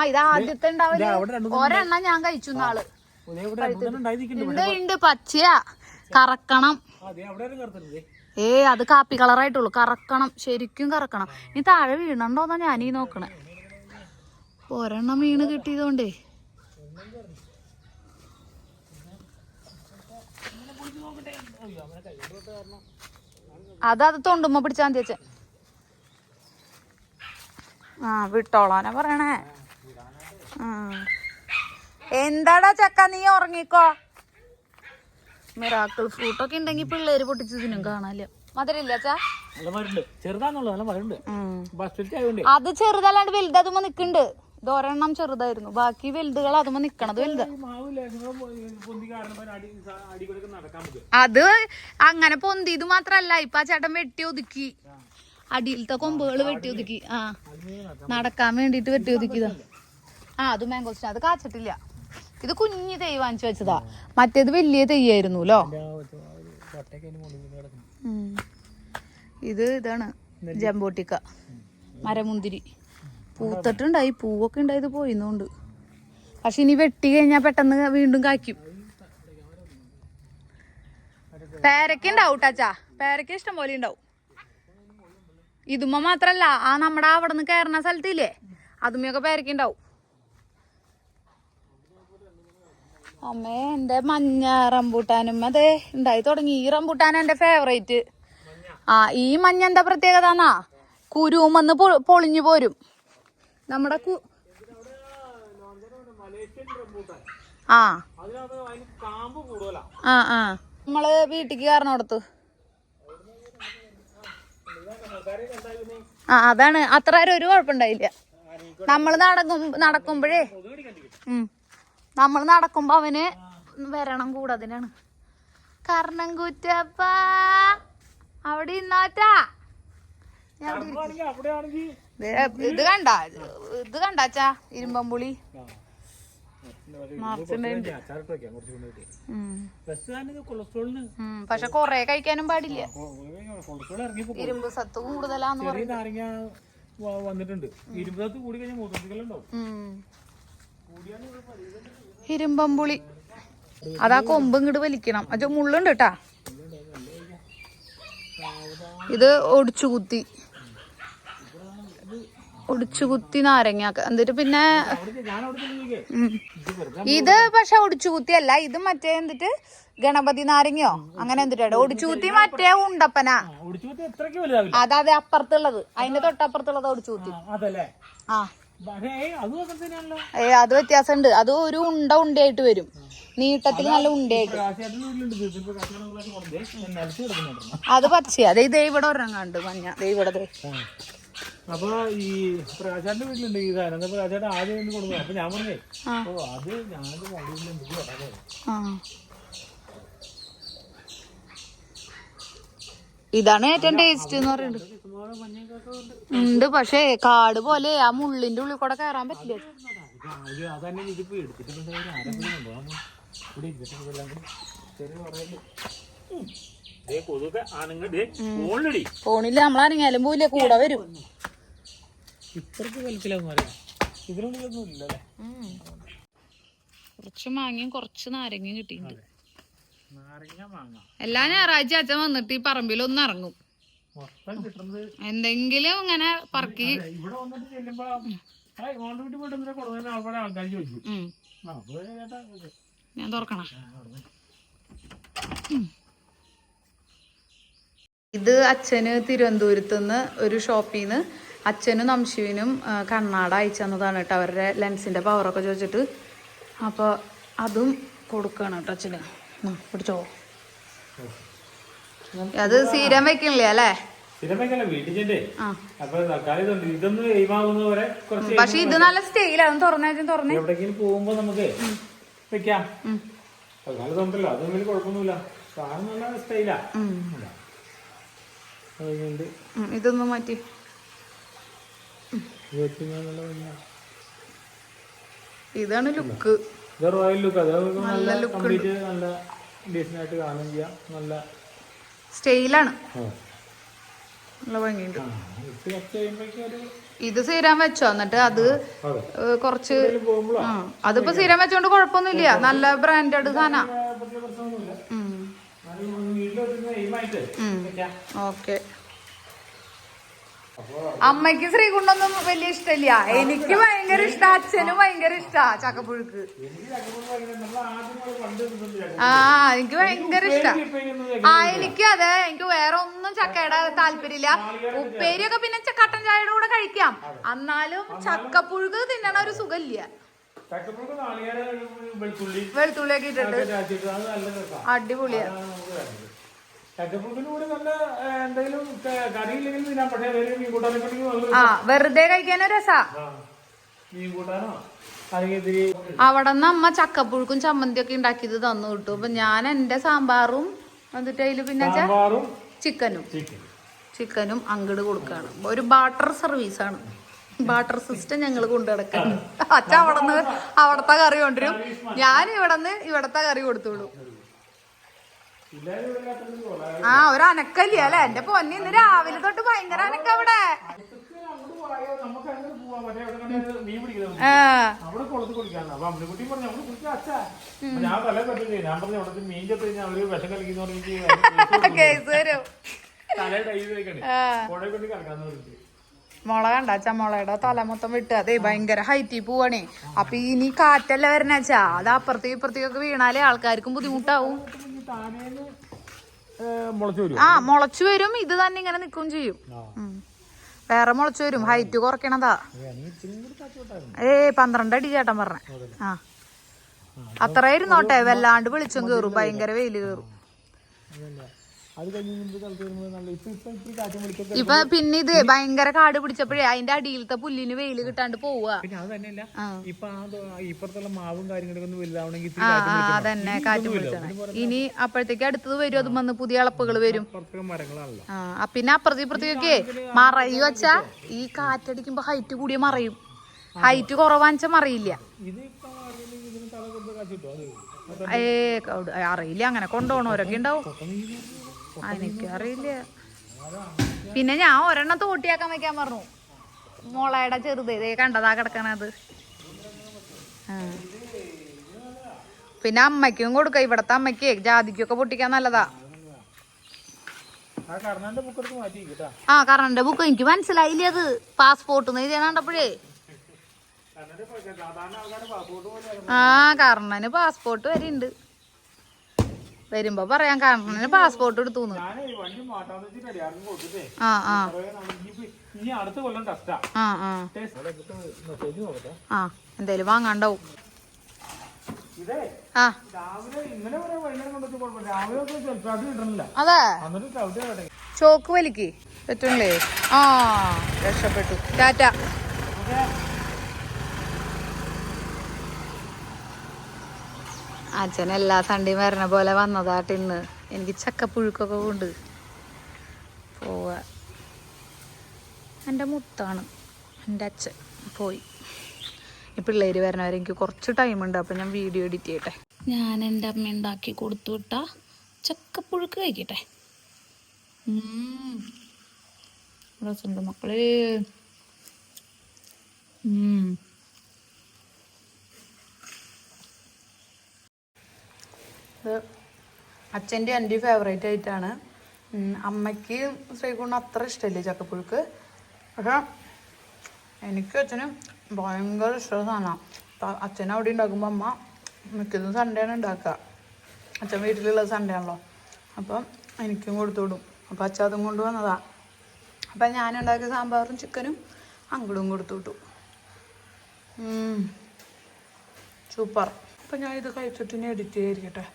ഇത് ആദ്യത്തെ ഉണ്ടാവില്ല. ഒരെണ്ണം ഞാൻ കഴിച്ചു നാള്. ഉണ്ട് പച്ചയാ. കറക്കണം. അത് കാപ്പി കളറായിട്ടുള്ളൂ. കറക്കണം, ശരിക്കും കറക്കണം. ഇനി താഴെ വീണുണ്ടോന്നാ ഞാനീ നോക്കണേ. ഒരെണ്ണം വീണ് കിട്ടിയതുകൊണ്ടേ. അത് തൊണ്ടുമ്പോ പിടിച്ചാ മതി അച്ഛൻ. വിട്ടോളാനാ പറയണേ. എന്താടാ ചക്ക നീ ഉറങ്ങിക്കോ. മിറാക്കിൾ ഫ്രൂട്ടൊക്കെ ഉണ്ടെങ്കിൽ പിള്ളേര് പൊട്ടിച്ച് തിന്നും. കാണാല്ല. മധുരമില്ല അച്ഛാ. അത് ചെറുതല്ലാണ്ട് വലുത് അതുമ്പോ നിക്കണ്ട്. ഇതൊരെണ്ണം ചെറുതായിരുന്നു. ബാക്കി വലുതുകൾ അതുമ്പോ നിക്കണത് വലുത്. അത് അങ്ങനെ പൊന്തിയത് മാത്രല്ല, ഇപ്പൊ ആ ചേട്ടൻ വെട്ടി ഒതുക്കി. അടിയിലത്തെ കൊമ്പുകൾ വെട്ടി ഒതുക്കി. നടക്കാൻ വേണ്ടിട്ട് വെട്ടി ഒതുക്കിയതാ. അത് മാംഗോസ്റ്റിൻ. അത് കാച്ചിട്ടില്ല. ഇത് കുഞ്ഞു തൈ വാങ്ങിച്ചു വെച്ചതാ. മറ്റേത് വലിയ തൈയായിരുന്നുല്ലോ. ഇതാണ് ജംബോട്ടിക്ക മരമുന്തിരി. പൂത്തിട്ടുണ്ടായി. പൂവൊക്കെ ഉണ്ടായത് പോയിന്നുണ്ട്. പക്ഷെ ഇനി വെട്ടി കഴിഞ്ഞാൽ പെട്ടെന്ന് വീണ്ടും കായ്ക്കും. പേരക്ക ഉണ്ടാവും ടാച്ചാ. പേരക്ക ഇഷ്ടം പോലെ ഉണ്ടാവും. ഇതുമ്മ മാത്രല്ല, നമ്മുടെ അവിടെ നിന്ന് കയറുന്ന സ്ഥലത്തില്ലേ അതുമ്മയൊക്കെ പേരക്ക ഉണ്ടാവും. അമ്മേ എന്റെ മഞ്ഞ റംബൂട്ടാനും അതെ ഉണ്ടായി തുടങ്ങി. ഈ റംബൂട്ടാൻ എന്റെ ഫേവറേറ്റ്. ആ ഈ മഞ്ഞ എന്താ പ്രത്യേകത എന്നാ, കുരുമെന്ന് പൊളിഞ്ഞു പോരും. നമ്മുടെ ആ ആ ആ നമ്മള് വീട്ടിക്ക് കാരണോടത്ത് ആ അതാണ്. അത്ര ഒരു കുഴപ്പമുണ്ടായില്ല. നമ്മള് നടക്കുമ്പോഴേ നമ്മൾ നടക്കുമ്പോ അവന് വരണം കൂടെ. അതിനാണ് കാരണം കുറ്റപ്പ അവിടെ ഇന്നാറ്റാ. ഇത് കണ്ടാച്ചാ ഇരുമ്പമ്പുളി പക്ഷെ കൊറേ കഴിക്കാനും പാടില്ല. ഇരുമ്പ് സത്ത് കൂടുതലാന്ന് വന്നിട്ടുണ്ട്. ഇരുമ്പത്ത് കൂടി കഴിഞ്ഞാൽ മൂത്രത്തിലുണ്ടാവും. ഇരുമ്പമ്പുളി അതാ കൊമ്പ് ഇങ്ങോട്ട് വലിക്കണം. അത് മുള്ളുണ്ട് കേട്ടാ. ഇത് ഒടിച്ചുകുത്തി നാരങ്ങ എന്നിട്ട് പിന്നെ ഇത് പക്ഷെ ഒടിച്ചുകുത്തി അല്ല, ഇത് മറ്റേ എന്നിട്ട് ഗണപതി നാരങ്ങയോ അങ്ങനെ എന്തിട്ടാ ഒടിച്ചുകുത്തി. മറ്റേ ഉണ്ടപ്പനാ അതെ അപ്പുറത്തുള്ളത്, അതിന്റെ തൊട്ടപ്പുറത്തുള്ളത് ഒടിച്ചുകുത്തി. ആ അത് വ്യത്യാസമുണ്ട്. അത് ഒരു ഉണ്ടയായിട്ട് വരും, നീട്ടത്തിൽ നല്ല ഉണ്ടയായിട്ട്. അത് പച്ചയാ. അതെ ഇതേ ഇവിടെ ഒരെണ്ണം കണ്ട് മഞ്ഞ ഇവിടെ. അപ്പൊ ഈ പ്രകാശാന്റെ വീട്ടിലുണ്ട് ഈ സാധനം. പ്രകാശാന്റെ ആദ്യം കൊടുക്കും. അപ്പൊ ഞാൻ പറഞ്ഞേ അത് ഞാനത് ഇതാണ് ഏറ്റവും ടേസ്റ്റ് എന്ന് പറയുന്നത്. ഉണ്ട് പക്ഷേ കാട് പോലെ ആ മുള്ളിന്റെ ഉള്ളിൽ കൂടെ കയറാൻ പറ്റില്ല. അതന്നെ ഇതിപ്പോ എടുത്തിട്ട് ഫോണില് നമ്മളാണെങ്കിലും പോലെ കൂടെ വരും. കുറച്ച് മാങ്ങയും കുറച്ച് നാരങ്ങയും കിട്ടിയിട്ടുണ്ട്. എല്ലാ ഞായറാഴ്ച അച്ഛൻ വന്നിട്ട് ഈ പറമ്പിൽ ഒന്ന് ഇറങ്ങും, എന്തെങ്കിലും ഇങ്ങനെ പറക്കി. ഞാൻ തുറക്കണ. ഇത് അച്ഛന് തിരുവനന്തപുരത്ത് നിന്ന് ഒരു ഷോപ്പിൽ നിന്ന് അച്ഛനും നംശുവിനും കണ്ണാട അയച്ചു തന്നതാണ് കേട്ടോ, അവരുടെ ലെൻസിന്റെ പവറൊക്കെ ചോദിച്ചിട്ട്. അപ്പോൾ അതും കൊടുക്കണം കേട്ടോ അച്ഛന്. പിടിച്ചോ. അത് സ്ഥിരം വെക്കണില്ലേ അല്ലേ? പക്ഷെ ഇത് നല്ല സ്റ്റൈലാണ്. തുറന്നേ എവിടെയെങ്കിലും പോകുമ്പോ നമുക്ക് വെക്കാം. അതൊന്നും കുഴപ്പമൊന്നുമില്ല. സാധനം നല്ല സ്റ്റൈലാ. ഇതൊന്നും മാറ്റി. ഇതാണ് ലുക്ക്. Royal look. നല്ല ലുക്ക്, നല്ല ഡീസന്റ് ആയിട്ട് കാണുകയും ചെയ്യാം. നല്ല സ്റ്റൈലാണ്, നല്ല ഭംഗിയുണ്ട്. ഇത് സ്ഥിരം വെച്ചോ? എന്നിട്ട് അത് കുറച്ച് അതിപ്പോ സ്ഥിരം വെച്ചോണ്ട് കുഴപ്പമൊന്നുമില്ല. നല്ല ബ്രാൻഡഡ് സാധന. ഓക്കെ. അമ്മയ്ക്ക് ശ്രീകുണ്ടൊന്നും വലിയ ഇഷ്ടമില്ല. എനിക്ക് ഭയങ്കര ഇഷ്ട, അച്ഛനും ഭയങ്കര ഇഷ്ടാ ചക്കപ്പുഴുക്ക്. ആ എനിക്ക് ഭയങ്കര ഇഷ്ടാ. ആ എനിക്ക് അതെ, എനിക്ക് വേറെ ഒന്നും ചക്കയുടെ താല്പര്യമില്ല. ഉപ്പേരിയൊക്കെ പിന്നെ കട്ടൻ ചായയുടെ കൂടെ കഴിക്കാം, എന്നാലും ചക്കപ്പുഴുക്ക് തിന്നണ ഒരു സുഖമില്ല. വെളുത്തുള്ളിയൊക്കെ ഇട്ടിട്ട് അടിപൊളിയാ. ആ വെറുതെ കഴിക്കാനോ രസാ. അവിടെ നിന്ന് അമ്മ ചക്കപ്പുഴുക്കും ചമ്മന്തിയൊക്കെ ഉണ്ടാക്കിയത് തന്നു കിട്ടും. അപ്പൊ ഞാൻ എന്റെ സാമ്പാറും എന്നിട്ട് അതില് പിന്നെ ചിക്കനും അങ്ങട് കൊടുക്കാണ്. ഒരു ബാട്ടർ സർവീസാണ്, ബാട്ടർ സിസ്റ്റം ഞങ്ങൾ കൊണ്ടു നടക്കാണ്. അച്ഛൻ അവിടത്തെ കറി കൊണ്ടുവരും, ഞാൻ ഇവിടത്തെ കറി കൊടുത്തോളൂ. ആ ഒരു അനക്കല്ലേ അല്ലെ എന്റെ പൊന്നി. ഇന്ന് രാവിലെ തൊട്ട് ഭയങ്കര അനക്ക അവിടെ. കേസ് വരും. മുള കണ്ടാച്ചാ മുളയുടെ തല മൊത്തം വിട്ട് അതേ ഭയങ്കര ഹൈറ്റിൽ പോവാണേ. അപ്പൊ ഇനി കാറ്റല്ല വരണച്ചാ അത് അപ്പുറത്തേക്ക് ഇപ്പുറത്തേക്കൊക്കെ വീണാലേ ആൾക്കാർക്കും ബുദ്ധിമുട്ടാവും. മുളച്ചു വരും. ഇത് തന്നെ ഇങ്ങനെ നിക്കും ചെയ്യും. വേറെ മുളച്ചു വരും. ഹൈറ്റ് കുറയ്ക്കണതാ. 12 അടി ചേട്ടൻ പറഞ്ഞ. ആ അത്ര ഇരുന്നോട്ടെ. വല്ലാണ്ട് വെളിച്ചം കേറും. ഭയങ്കര വെയില് കേറും. ഇപ്പൊ പിന്നെ ഇത് ഭയങ്കര കാട് പിടിച്ചപ്പോഴേ അതിന്റെ അടിയിലത്തെ പുല്ലിന് വെയില് കിട്ടാണ്ട് പോവാ. അതന്നെ കാറ്റ് പിടിച്ചാണ്. ഇനി അപ്പോഴത്തേക്ക് അടുത്തത് വരും. അത് വന്ന് പുതിയ ഇളപ്പുകൾ വരും. പിന്നെ അപ്പുറത്തെ ഇപ്പുറത്തേക്കൊക്കെ മറയും വെച്ചാ ഈ കാറ്റടിക്കുമ്പോ ഹൈറ്റ് കൂടിയ മറയും. ഹൈറ്റ് കുറവാച്ച മറിയില്ല. അറിയില്ല. അങ്ങനെ കൊണ്ടുപോകണവരൊക്കെ ഉണ്ടാവും. എനിക്ക് അറിയില്ല. പിന്നെ ഞാൻ ഒരെണ്ണം തോട്ടിയാക്കാൻ വെക്കാൻ പറഞ്ഞു. മുളയുടെ ചെറുത് ഇതേ കണ്ടതാ കിടക്കണത്. പിന്നെ അമ്മയ്ക്കും കൊടുക്ക. ഇവിടത്തെ അമ്മയ്ക്ക് ജാതിക്കൊക്കെ പൊട്ടിക്കാൻ നല്ലതാ. ആ കർണന്റെ ബുക്ക് എനിക്ക് മനസ്സിലായില്ലേ. അത് പാസ്പോർട്ട് കണ്ടപ്പോഴേ ആ കർണന് പാസ്പോർട്ട് വരെ ഉണ്ട്. വരുമ്പോ പറയാം. കർണന് പാസ്പോർട്ട് എടുത്തു. എന്തേലും വാങ്ങാണ്ടാവും. അതെ ചോക്ക് വലിക്ക് പറ്റൂലേ. ആ രക്ഷപ്പെട്ടു. ടാറ്റ. അച്ഛൻ എല്ലാ സൺഡേയും വരണ പോലെ വന്നതാട്ട് ഇന്ന്. എനിക്ക് ചക്കപ്പുഴുക്കൊക്കെ കൊണ്ട് പോവാ. എൻ്റെ മുത്താണ് എൻ്റെ അച്ഛൻ. പോയി. ഈ പിള്ളേര് വരണവരെ എനിക്ക് കുറച്ച് ടൈമുണ്ട്. അപ്പം ഞാൻ വീഡിയോ എഡിറ്റ് ചെയ്യട്ടെ. ഞാൻ എൻ്റെ അമ്മ ഉണ്ടാക്കി കൊടുത്തു വിട്ട ചക്കപ്പുഴുക്ക് കഴിക്കട്ടെ. രസമുണ്ട് മക്കളെ. ഇത് അച്ഛൻ്റെ എൻ്റെ ഫേവറേറ്റ് ആയിട്ടാണ്. അമ്മയ്ക്ക് ശ്രീകുണ്ട് അത്ര ഇഷ്ടമില്ലേ ചക്കപ്പുഴുക്ക്. പക്ഷെ എനിക്ക് അച്ഛനും ഭയങ്കര ഇഷ്ടമുള്ള സാധനമാണ്. അച്ഛൻ അവിടെ ഉണ്ടാക്കുമ്പോൾ അമ്മ മിക്കതും സൺഡേയാണ് ഉണ്ടാക്കുക. അച്ഛൻ വീട്ടിലുള്ള സൺഡേ ആണല്ലോ. അപ്പം എനിക്കും കൊടുത്തു വിടും. അപ്പം അച്ഛൻ അതും കൊണ്ട് വന്നതാണ്. അപ്പം ഞാനുണ്ടാക്കിയ സാമ്പാറും ചിക്കനും അങ്ങോട്ടും കൊടുത്തു വിട്ടു. സൂപ്പർ. അപ്പം ഞാൻ ഇത് കഴിച്ചിട്ട് ഇനി എഡിറ്റ് ചെയ്തിരിക്കട്ടെ.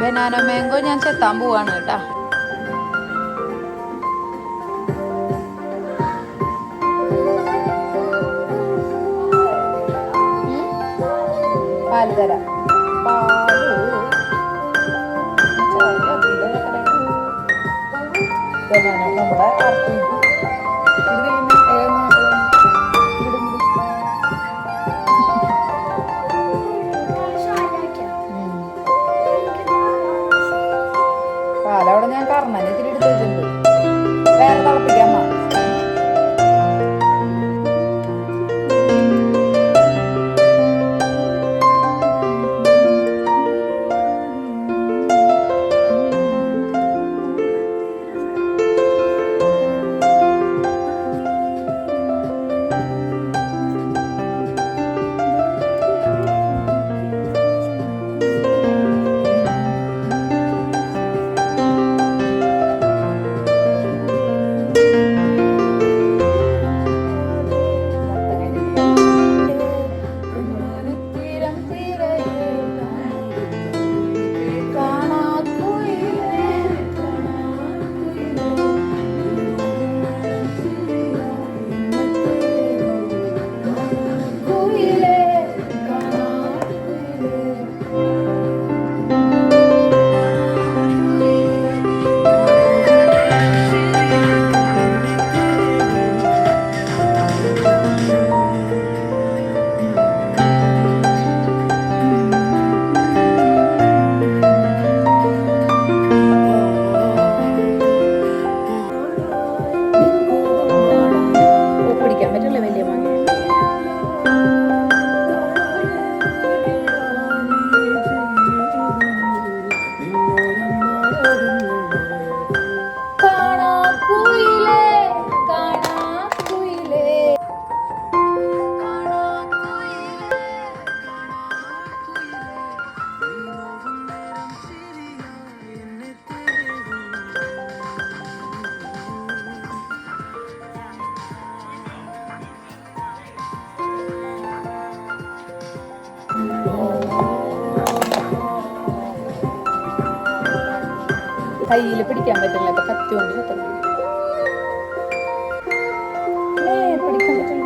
ബനാന മാംഗോ ഞാൻ ചെത്താൻ പോവാണ് കേട്ടാ. പാല് തരാം. ബനാന നമ്മുടെ പാലവിടെ ഞാൻ കർണന് ഇത്തിരി എടുത്ത് വെച്ചിട്ടുണ്ട്. വേറെ തിളപ്പിക്കാമ്മ. കയ്യിൽ പിടിക്കാൻ പറ്റില്ല, അപ്പൊ കത്തി കൊണ്ട് കുത്തും. പിടിക്കാൻ പറ്റില്ല.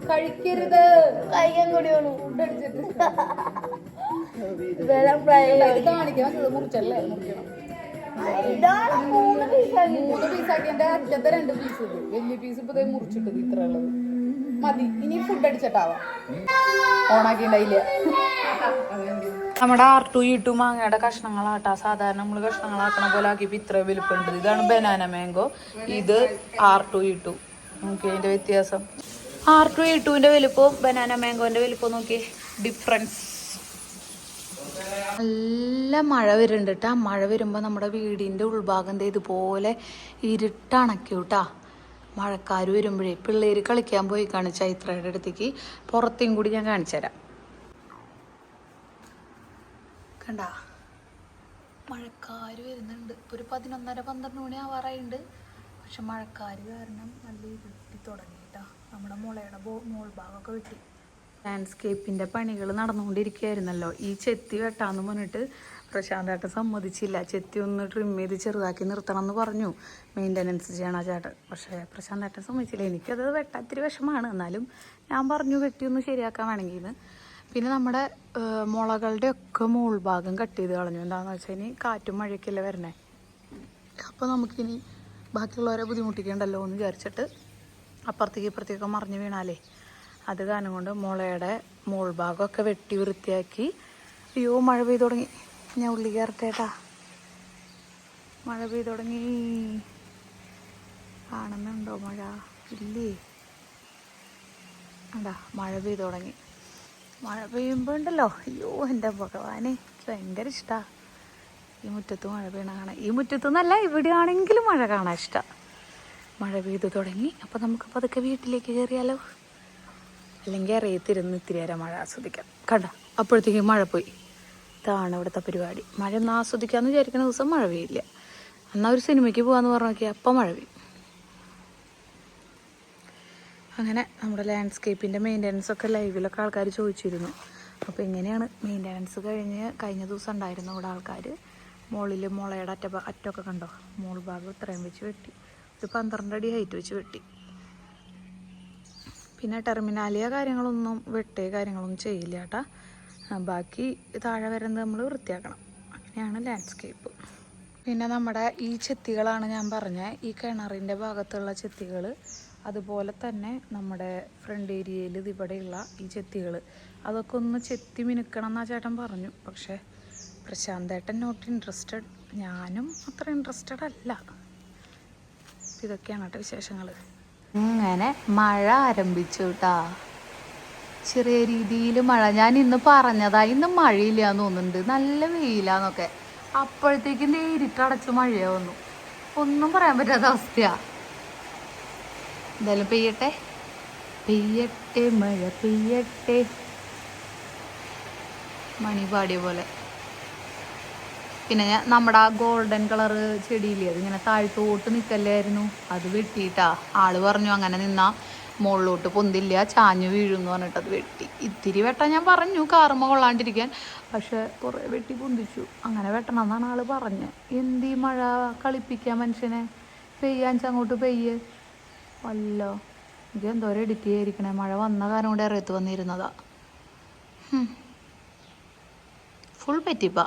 കഴിക്കരുത്, കഴിക്കാൻ കൂടിയാണ് കാണിക്കാൻ മുറിച്ചല്ലേ, മുറിക്കണം. ഇതാണ് 3 പീസാണ്. 3 പീസാക്കി എന്റെ അറ്റത്തെ 2 പീസ് ഇത് വലിയ പീസ് ഇപ്പൊ മുറിച്ചിട്ടത് ഇത്ര ഉള്ളത് മതി. ഇനി ഫുഡ് അടിച്ചിട്ടാവാം. ഓണാക്കിണ്ടായില്ല. നമ്മുടെ R2E2 മാങ്ങയുടെ കഷ്ണങ്ങളാട്ടാ. സാധാരണ നമ്മൾ കഷ്ണങ്ങളാക്കണ പോലെ ആക്കിയപ്പോ ഇത്ര വലുപ്പമുണ്ട്. ഇതാണ് ബനാന മാംഗോ, ഇത് R2E2. നോക്കി അതിന്റെ വ്യത്യാസം. R2E2ന്റെ വലുപ്പവും ബനാന മാംഗോന്റെ വലുപ്പവും നോക്കി ഡിഫറൻസ്. നല്ല മഴ വരുന്നുണ്ട് കേട്ടാ. മഴ വരുമ്പോൾ നമ്മുടെ വീടിൻ്റെ ഉൾഭാഗം ഇതുപോലെ ഇരുട്ടണക്കൂട്ടാ. മഴക്കാർ വരുമ്പോഴേ പിള്ളേർ കളിക്കാൻ പോയി കാണിച്ച ചൈത്രയുടെ അടുത്തേക്ക്. പുറത്തേയും കൂടി ഞാൻ കാണിച്ചു തരാം. കണ്ട, മഴക്കാർ വരുന്നുണ്ട്. ഒരു 11:30-12 മണി ആവാറായിട്ടുണ്ട്. പക്ഷെ മഴക്കാർ കാരണം നല്ല ഇരുട്ടി തുടങ്ങിയിട്ടാ. നമ്മുടെ മുളയുടെ മോൾ ഭാഗമൊക്കെ വെട്ടി. ലാൻഡ്സ്കേപ്പിൻ്റെ പണികൾ നടന്നുകൊണ്ടിരിക്കുകയായിരുന്നല്ലോ. ഈ ചെത്തി വെട്ടാന്ന് പറഞ്ഞിട്ട് പ്രശാന്തായിട്ട് സമ്മതിച്ചില്ല. ചെത്തി ഒന്ന് ട്രിം ചെയ്ത് ചെറുതാക്കി നിർത്തണം എന്ന് പറഞ്ഞു, മെയിൻ്റനൻസ് ചെയ്യണ ചേട്ടൻ. പക്ഷേ പ്രശാന്തായിട്ട് സമ്മതിച്ചില്ല. എനിക്കത് വെട്ടാൻ ഇത്തിരി വിഷമമാണ്. എന്നാലും ഞാൻ പറഞ്ഞു വെട്ടി ഒന്ന് ശരിയാക്കാൻ വേണമെങ്കിൽ. പിന്നെ നമ്മുടെ മുളകളുടെ ഒക്കെ മോൾ ഭാഗം കട്ട് ചെയ്ത് കളഞ്ഞു. എന്താണെന്ന് വെച്ചാൽ ഇനി കാറ്റും മഴയൊക്കെയല്ലേ വരണേ. അപ്പോൾ നമുക്കിനി ബാക്കിയുള്ളവരെ ബുദ്ധിമുട്ടിക്കണ്ടല്ലോ എന്ന് വിചാരിച്ചിട്ട് അപ്പുറത്തേക്ക് ഇപ്പുറത്തേക്കൊക്കെ മറിഞ്ഞ് വീണാലേ അത് കാരണം കൊണ്ട് മുളയുടെ മോൾ ഭാഗമൊക്കെ വെട്ടി വൃത്തിയാക്കി. അയ്യോ, മഴ പെയ്തു തുടങ്ങി. ഞാൻ ഉള്ളി കയറട്ടേട്ടാ. മഴ പെയ്തു തുടങ്ങി. കാണുന്നുണ്ടോ മഴ? ഇല്ലേ, അതാ മഴ പെയ്തു തുടങ്ങി. മഴ പെയ്യുമ്പോൾ ഉണ്ടല്ലോ, അയ്യോ എൻ്റെ ഭഗവാനെ, ഭയങ്കര ഇഷ്ടമാണ് ഈ മുറ്റത്ത് മഴ പെയ്യണ കാണാൻ. ഈ മുറ്റത്തുനിന്നല്ല, ഇവിടെയാണെങ്കിലും മഴ കാണാൻ ഇഷ്ടമാണ്. മഴ പെയ്തു തുടങ്ങി. അപ്പോൾ നമുക്ക് പതുക്കെ വീട്ടിലേക്ക് കയറിയാലോ. അല്ലെങ്കിൽ അറിയത്തിരുന്ന് ഇത്തിരി നേരം മഴ ആസ്വദിക്കാം. കണ്ട, അപ്പോഴത്തേക്കും മഴ പോയി. ഇതാണ് ഇവിടുത്തെ പരിപാടി. മഴ ഒന്ന് ആസ്വദിക്കാമെന്ന് വിചാരിക്കുന്ന ദിവസം മഴ പെയ്യില്ല. എന്നാൽ ഒരു സിനിമയ്ക്ക് പോകാമെന്ന് പറഞ്ഞു നോക്കിയാൽ അപ്പം മഴ പെയ്യും. അങ്ങനെ നമ്മുടെ ലാൻഡ്സ്കേപ്പിൻ്റെ മെയിൻ്റനൻസ് ഒക്കെ ലൈവിലൊക്കെ ആൾക്കാർ ചോദിച്ചിരുന്നു. അപ്പോൾ ഇങ്ങനെയാണ് മെയിൻ്റനൻസ് കഴിഞ്ഞ ദിവസം ഉണ്ടായിരുന്നു ഇവിടെ ആൾക്കാർ. മുകളിൽ മുളയുടെ അറ്റമൊക്കെ കണ്ടോ, മോൾ ഭാഗം ഇത്രയും വെച്ച് വെട്ടി, ഒരു 12 അടി ഹൈറ്റ് വെച്ച് വെട്ടി. പിന്നെ ടെർമിനാലിയ കാര്യങ്ങളൊന്നും കാര്യങ്ങളൊന്നും ചെയ്യില്ല കേട്ടോ. ബാക്കി താഴെ വരുന്നത് നമ്മൾ വൃത്തിയാക്കണം. അങ്ങനെയാണ് ലാൻഡ്സ്കേപ്പ്. പിന്നെ നമ്മുടെ ഈ ചെത്തികളാണ് ഞാൻ പറഞ്ഞത്, ഈ കിണറിൻ്റെ ഭാഗത്തുള്ള ചെത്തികൾ, അതുപോലെ തന്നെ നമ്മുടെ ഫ്രണ്ട് ഏരിയയിൽ ഇവിടെയുള്ള ഈ ചെത്തികൾ, അതൊക്കെ ഒന്ന് ചെത്തി മിനുക്കണം എന്നാ ചേട്ടൻ പറഞ്ഞു. പക്ഷേ പ്രശാന്തേട്ടൻ നോട്ട് ഇൻട്രസ്റ്റഡ്, ഞാനും അത്ര ഇൻട്രസ്റ്റഡ് അല്ല. ഇതൊക്കെയാണ് കേട്ടോ വിശേഷങ്ങൾ. അങ്ങനെ മഴ ആരംഭിച്ചു കേട്ടാ, ചെറിയ രീതിയിൽ മഴ. ഞാൻ ഇന്ന് പറഞ്ഞതാ ഇന്ന് മഴയില്ലാന്ന് തോന്നുന്നുണ്ട്, നല്ല വെയിലാന്നൊക്കെ. അപ്പോഴത്തേക്കും ഇരുട്ടടച്ച് മഴയാ വന്നു. ഒന്നും പറയാൻ പറ്റാത്ത അവസ്ഥയാ. എന്തായാലും പെയ്യട്ടെ പെയ്യട്ടെ മഴ പെയ്യട്ടെ, മണി പാടിയ പോലെ. പിന്നെ നമ്മുടെ ആ ഗോൾഡൻ കളറ് ചെടിയില്ലേ, അതിങ്ങനെ താഴ്ത്തോട്ട് നിൽക്കല്ലായിരുന്നു, അത് വെട്ടിയിട്ടാ. ആള് പറഞ്ഞു അങ്ങനെ നിന്നാ മുകളിലോട്ട് പൊന്തില്ല, ചാഞ്ഞു വീഴും എന്ന് പറഞ്ഞിട്ട് അത് വെട്ടി. ഇത്തിരി വെട്ടാൻ ഞാൻ പറഞ്ഞു കാറുമ്മ കൊള്ളാണ്ടിരിക്കാൻ, പക്ഷെ കുറേ വെട്ടി പൊന്തിച്ചു. അങ്ങനെ വെട്ടണം എന്നാണ് ആള് പറഞ്ഞത്. എന്ത് ഈ മഴ കളിപ്പിക്കാൻ മനുഷ്യനെ, പെയ്യാഞ്ചങ്ങോട്ട് പെയ്യ് അല്ലോ. എനിക്ക് എന്തോരം എഡിറ്റ് ചെയ്യാതിരിക്കണേ, മഴ വന്ന കാര്യം കൊണ്ട് ഇറയത്ത് വന്നിരുന്നതാ. ഫുൾ പറ്റിപ്പാ.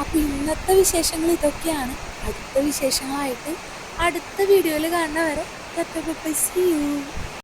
അപ്പോൾ ഇന്നത്തെ വിശേഷങ്ങൾ ഇതൊക്കെയാണ്. അടുത്ത വിശേഷങ്ങളായിട്ട് അടുത്ത വീഡിയോയിൽ കാണുന്നവരെ സീ യു.